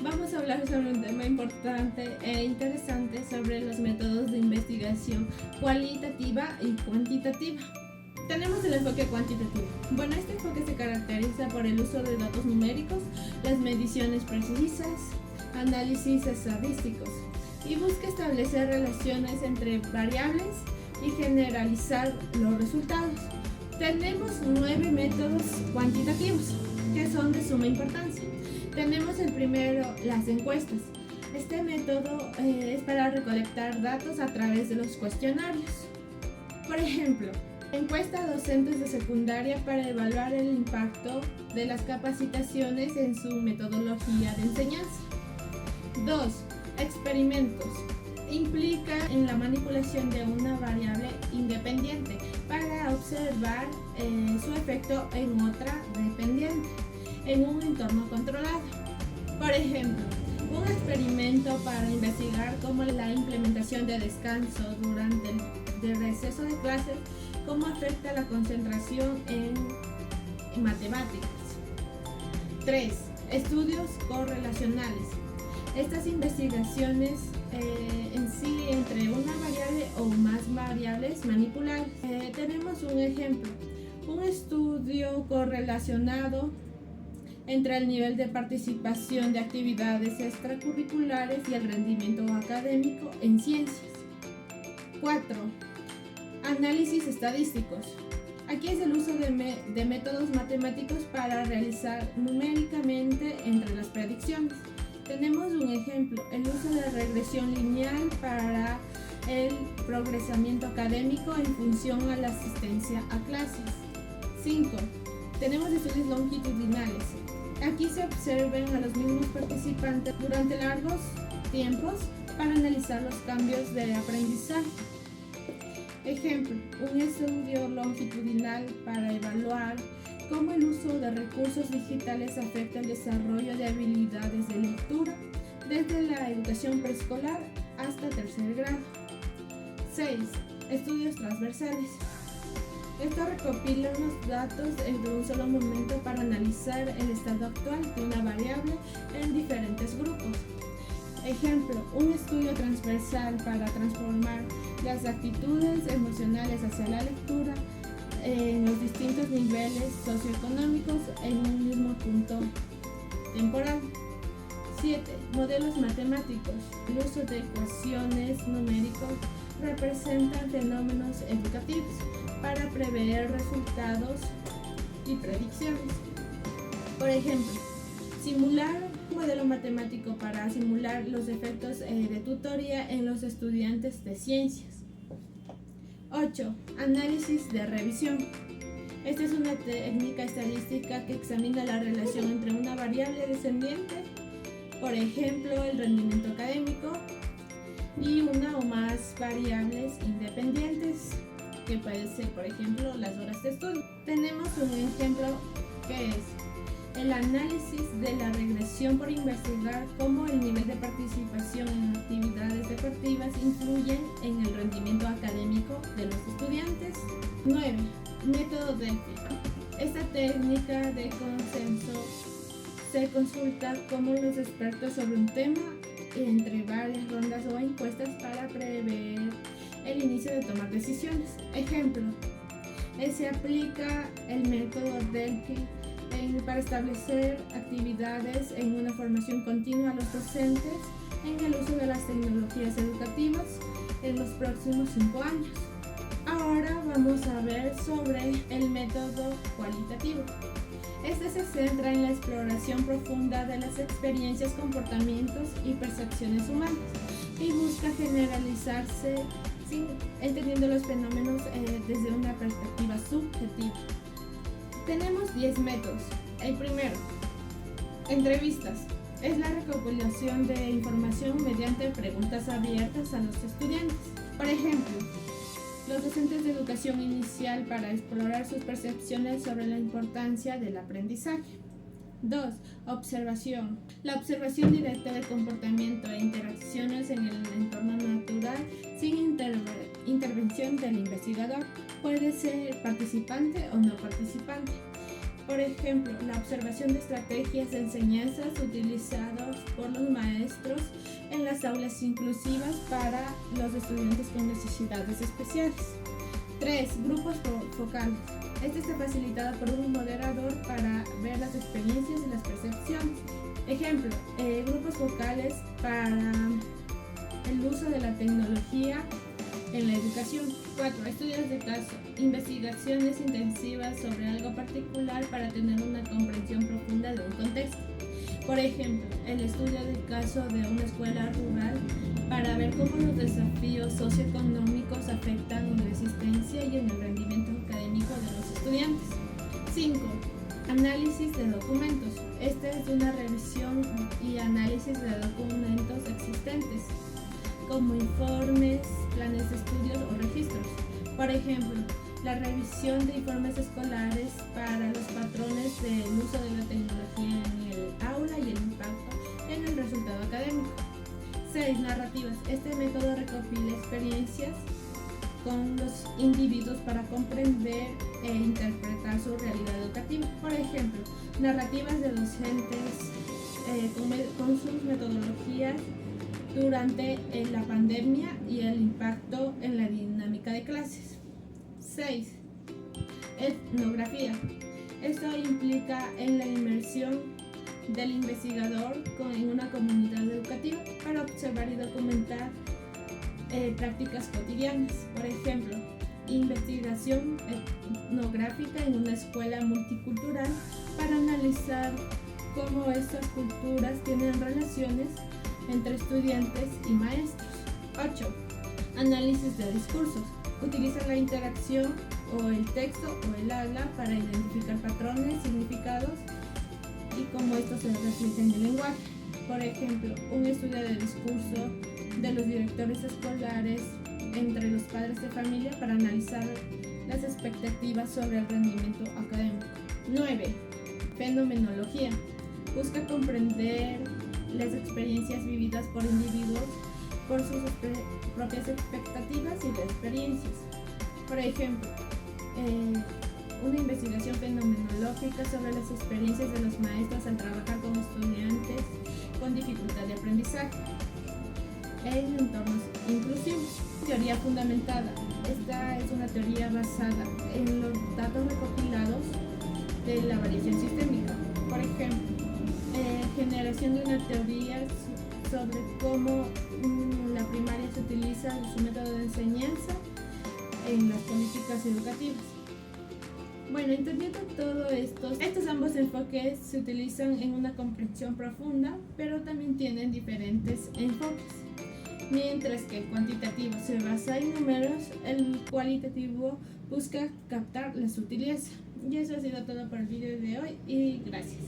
Vamos a hablar sobre un tema importante e interesante sobre los métodos de investigación cualitativa y cuantitativa. Tenemos el enfoque cuantitativo. Bueno, este enfoque se caracteriza por el uso de datos numéricos, las mediciones precisas, análisis estadísticos y busca establecer relaciones entre variables y generalizar los resultados. Tenemos 9 métodos cuantitativos que son de suma importancia. Tenemos el primero, las encuestas. Este método es para recolectar datos a través de los cuestionarios. Por ejemplo, encuesta a docentes de secundaria para evaluar el impacto de las capacitaciones en su metodología de enseñanza. 2. Experimentos. Implica en la manipulación de una variable independiente para observar su efecto en otra dependiente en un entorno controlado. Por ejemplo, un experimento para investigar cómo la implementación de descanso durante el receso de clases, cómo afecta la concentración en matemáticas. 3. Estudios correlacionales. Estas investigaciones en sí entre una variable o más variables manipulables. Tenemos un ejemplo, un estudio correlacionado entre el nivel de participación de actividades extracurriculares y el rendimiento académico en ciencias. 4. Análisis estadísticos. Aquí es el uso de métodos matemáticos para realizar numéricamente entre las predicciones. Tenemos un ejemplo, el uso de regresión lineal para el progresamiento académico en función a la asistencia a clases. 5. Tenemos estudios longitudinales. Aquí se observan a los mismos participantes durante largos tiempos para analizar los cambios de aprendizaje. Ejemplo, un estudio longitudinal para evaluar cómo el uso de recursos digitales afecta el desarrollo de habilidades de lectura desde la educación preescolar hasta tercer grado. 6. Estudios transversales. Estos recopilan los datos de un solo momento para analizar el estado actual de una variable en diferentes grupos. Ejemplo, un estudio transversal para transformar las actitudes emocionales hacia la lectura en los distintos niveles socioeconómicos en un mismo punto temporal. 7. Modelos matemáticos. El uso de ecuaciones numéricas representan fenómenos educativos para prever resultados y predicciones. Por ejemplo, simular un modelo matemático para simular los efectos de tutoría en los estudiantes de ciencias. 8. Análisis de revisión. Esta es una técnica estadística que examina la relación entre una variable descendiente, por ejemplo, el rendimiento académico, y una o más variables independientes, que pueden ser, por ejemplo, las horas de estudio. Tenemos un ejemplo que es el análisis de la regresión por investigar cómo el nivel de participación en actividades deportivas influyen en el rendimiento académico de los estudiantes. 9. Método Delphi. Esta técnica de consenso se consulta como los expertos sobre un tema entre varias rondas o encuestas para prever el inicio de tomar decisiones. Ejemplo, se aplica el método Delphi para establecer actividades en una formación continua a los docentes en el uso de las tecnologías educativas en los próximos 5 años. Ahora vamos a ver sobre el método cualitativo. Este se centra en la exploración profunda de las experiencias, comportamientos y percepciones humanas y busca generalizarse entendiendo los fenómenos desde una perspectiva subjetiva. Tenemos 10 métodos. El primero, entrevistas. Es la recopilación de información mediante preguntas abiertas a los estudiantes. Por ejemplo, los docentes de educación inicial para explorar sus percepciones sobre la importancia del aprendizaje. 2. Observación. La observación directa del comportamiento e interacciones en el entorno natural sin intervención del investigador. Puede ser participante o no participante. Por ejemplo, la observación de estrategias de enseñanzas utilizadas por los maestros en las aulas inclusivas para los estudiantes con necesidades especiales. 3. Grupos focales. Este está facilitado por un moderador para ver las experiencias y las percepciones. Ejemplo, grupos focales para el uso de la tecnología en la educación. 4. Estudios de caso. Investigaciones intensivas sobre algo particular para tener una comprensión profunda de un contexto. Por ejemplo, el estudio del caso de una escuela rural para ver cómo los desafíos socioeconómicos afectan en la existencia y en el rendimiento académico de los estudiantes. 5. Análisis de documentos. Esta es una revisión y análisis de documentos existentes, como informes, planes de estudios o registros. Por ejemplo, la revisión de informes escolares para los patrones del uso de la tecnología en el aula y el impacto en el resultado académico. 6. Narrativas. Este método recopila experiencias con los individuos para comprender e interpretar su realidad educativa. Por ejemplo, narrativas de docentes con sus metodologías durante la pandemia y el impacto en la dinámica de clases. 6. Etnografía. Esto implica en la inmersión del investigador en una comunidad educativa para observar y documentar prácticas cotidianas. Por ejemplo, investigación etnográfica en una escuela multicultural para analizar cómo estas culturas tienen relaciones entre estudiantes y maestros. 8. Análisis de discursos. Utiliza la interacción o el texto o el habla para identificar patrones, significados y cómo estos se reflejan en el lenguaje. Por ejemplo, un estudio de discurso de los directores escolares entre los padres de familia para analizar las expectativas sobre el rendimiento académico. 9. Fenomenología. Busca comprender las experiencias vividas por individuos por sus propias expectativas y experiencias. Por ejemplo, una investigación fenomenológica sobre las experiencias de los maestros al trabajar con estudiantes con dificultad de aprendizaje en entornos inclusivos. Teoría fundamentada. Esta es una teoría basada en los datos recopilados de la variación sistémica. Por ejemplo, generación de una teoría sobre cómo la primaria se utiliza su método de enseñanza en las políticas educativas. Bueno, entendiendo todo esto, estos ambos enfoques se utilizan en una comprensión profunda, pero también tienen diferentes enfoques. Mientras que el cuantitativo se basa en números, el cualitativo busca captar la sutileza. Y eso ha sido todo por el video de hoy y gracias.